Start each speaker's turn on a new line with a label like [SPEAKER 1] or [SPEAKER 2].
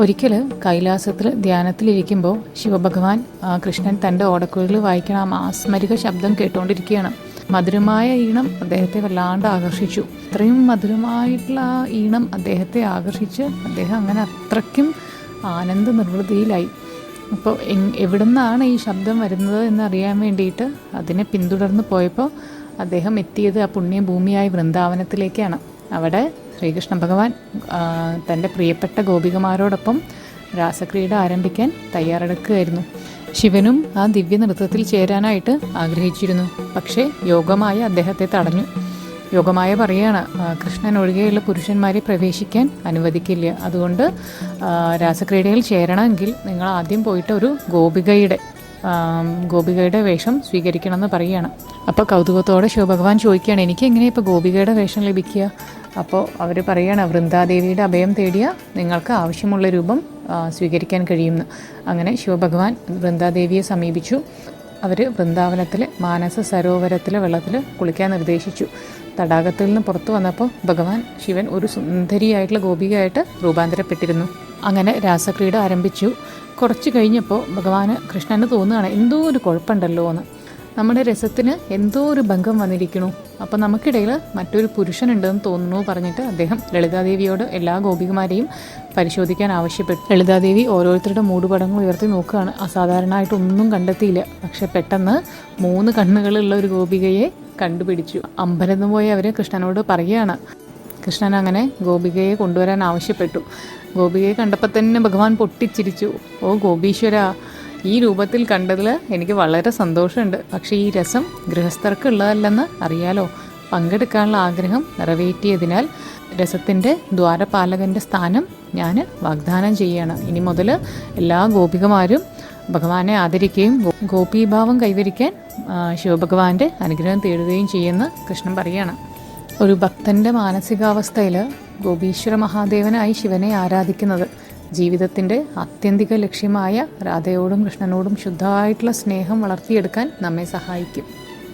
[SPEAKER 1] ഒരിക്കൽ കൈലാസത്തിൽ ധ്യാനത്തിലിരിക്കുമ്പോൾ ശിവഭഗവാൻ കൃഷ്ണൻ തൻ്റെ ഓടക്കുഴലിൽ വായിക്കണ ആ മാസ്മരിക ശബ്ദം കേട്ടുകൊണ്ടിരിക്കുകയാണ്. മധുരമായ ഈണം അദ്ദേഹത്തെ വല്ലാണ്ട് ആകർഷിച്ചു. അത്രയും മധുരമായിട്ടുള്ള ആ ഈണം അദ്ദേഹത്തെ ആകർഷിച്ച് അദ്ദേഹം അങ്ങനെ അത്രയ്ക്കും ആനന്ദ നിർവൃതിയിലായി. അപ്പോൾ എവിടെ നിന്നാണ് ഈ ശബ്ദം വരുന്നത് എന്നറിയാൻ വേണ്ടിയിട്ട് അതിനെ പിന്തുടർന്ന് പോയപ്പോൾ അദ്ദേഹം എത്തിയത് ആ പുണ്യഭൂമിയായ വൃന്ദാവനത്തിലേക്കാണ്. അവിടെ ശ്രീകൃഷ്ണ ഭഗവാൻ തൻ്റെ പ്രിയപ്പെട്ട ഗോപികമാരോടൊപ്പം രാസക്രീഡ ആരംഭിക്കാൻ തയ്യാറെടുക്കുകയായിരുന്നു. ശിവനും ആ ദിവ്യ നൃത്തത്തിൽ ചേരാനായിട്ട് ആഗ്രഹിച്ചിരുന്നു. പക്ഷേ യോഗമായ അദ്ദേഹത്തെ തടഞ്ഞു. യോഗമായ പറയാണ്, കൃഷ്ണൻ ഒഴികെയുള്ള പുരുഷന്മാരെ പ്രവേശിക്കാൻ അനുവദിക്കില്ല. അതുകൊണ്ട് രാസക്രീഡയിൽ ചേരണമെങ്കിൽ നിങ്ങൾ ആദ്യം പോയിട്ട് ഒരു ഗോപികയുടെ വേഷം സ്വീകരിക്കണമെന്ന് പറയുകയാണ്. അപ്പോൾ കൗതുകത്തോടെ ശിവഭഗവാൻ ചോദിക്കുകയാണ്, എനിക്ക് എങ്ങനെ ഇപ്പോൾ ഗോപികയുടെ വേഷം ലഭിക്കുക? അപ്പോൾ അവർ പറയുകയാണ്, വൃന്ദാദേവിയുടെ അഭയം തേടിയ നിങ്ങൾക്ക് ആവശ്യമുള്ള രൂപം സ്വീകരിക്കാൻ കഴിയുമെന്ന്. അങ്ങനെ ശിവഭഗവാൻ വൃന്ദാദേവിയെ സമീപിച്ചു. അവർ വൃന്ദാവനത്തിലെ മാനസ സരോവരത്തിലെ വെള്ളത്തിൽ കുളിക്കാൻ നിർദ്ദേശിച്ചു. തടാകത്തിൽ നിന്ന് പുറത്തു വന്നപ്പോൾ ഭഗവാൻ ശിവൻ ഒരു സുന്ദരിയായിട്ടുള്ള ഗോപികയായിട്ട് രൂപാന്തരപ്പെട്ടിരുന്നു. അങ്ങനെ രാസക്രീഡ ആരംഭിച്ചു. കുറച്ച് കഴിഞ്ഞപ്പോൾ കൃഷ്ണന് തോന്നുകയാണ് എന്തോ ഒരു കുഴപ്പമുണ്ടല്ലോ എന്ന്. നമ്മുടെ രസത്തിന് എന്തോ ഒരു ഭംഗം വന്നിരിക്കണു. അപ്പോൾ നമുക്കിടയിൽ മറ്റൊരു പുരുഷനുണ്ടെന്ന് തോന്നുന്നു പറഞ്ഞിട്ട് അദ്ദേഹം ലളിതാദേവിയോട് എല്ലാ ഗോപികമാരെയും പരിശോധിക്കാൻ ആവശ്യപ്പെട്ടു. ലളിതാദേവി ഓരോരുത്തരുടെ മൂടുപടങ്ങൾ ഉയർത്തി നോക്കുകയാണ്. അസാധാരണമായിട്ടൊന്നും കണ്ടെത്തിയില്ല. പക്ഷെ പെട്ടെന്ന് 3 കണ്ണുകളുള്ള ഒരു ഗോപികയെ കണ്ടുപിടിച്ചു. അമ്പരന്ന് പോയി അവർ കൃഷ്ണനോട് പറയുകയാണ്. കൃഷ്ണൻ അങ്ങനെ ഗോപികയെ കൊണ്ടുവരാൻ ആവശ്യപ്പെട്ടു. ഗോപികയെ കണ്ടപ്പോൾ തന്നെ ഭഗവാൻ പൊട്ടിച്ചിരിച്ചു. ഓ ഗോപീശ്വര, ഈ രൂപത്തിൽ കണ്ടതിൽ എനിക്ക് വളരെ സന്തോഷമുണ്ട്. പക്ഷേ ഈ രസം ഗൃഹസ്ഥർക്ക് ഉള്ളതല്ലെന്ന് അറിയാലോ. പങ്കെടുക്കാനുള്ള ആഗ്രഹം നിറവേറ്റിയതിനാൽ രസത്തിൻ്റെ ദ്വാരപാലകൻ്റെ സ്ഥാനം ഞാൻ വാഗ്ദാനം ചെയ്യുകയാണ്. ഇനി മുതൽ എല്ലാ ഗോപികമാരും ഭഗവാനെ ആദരിക്കുകയും ഗോപീഭാവം കൈവരിക്കാൻ ശിവഭഗവാന്റെ അനുഗ്രഹം തേടുകയും ചെയ്യുമെന്ന് കൃഷ്ണൻ പറയുകയാണ്. ഒരു ഭക്തൻ്റെ മാനസികാവസ്ഥയിൽ ഗോപീശ്വര മഹാദേവനായി ശിവനെ ആരാധിക്കുന്നത് ജീവിതത്തിൻ്റെ ആത്യന്തിക ലക്ഷ്യമായ രാധയോടും കൃഷ്ണനോടും ശുദ്ധമായിട്ടുള്ള സ്നേഹം വളർത്തിയെടുക്കാൻ നമ്മെ സഹായിക്കും.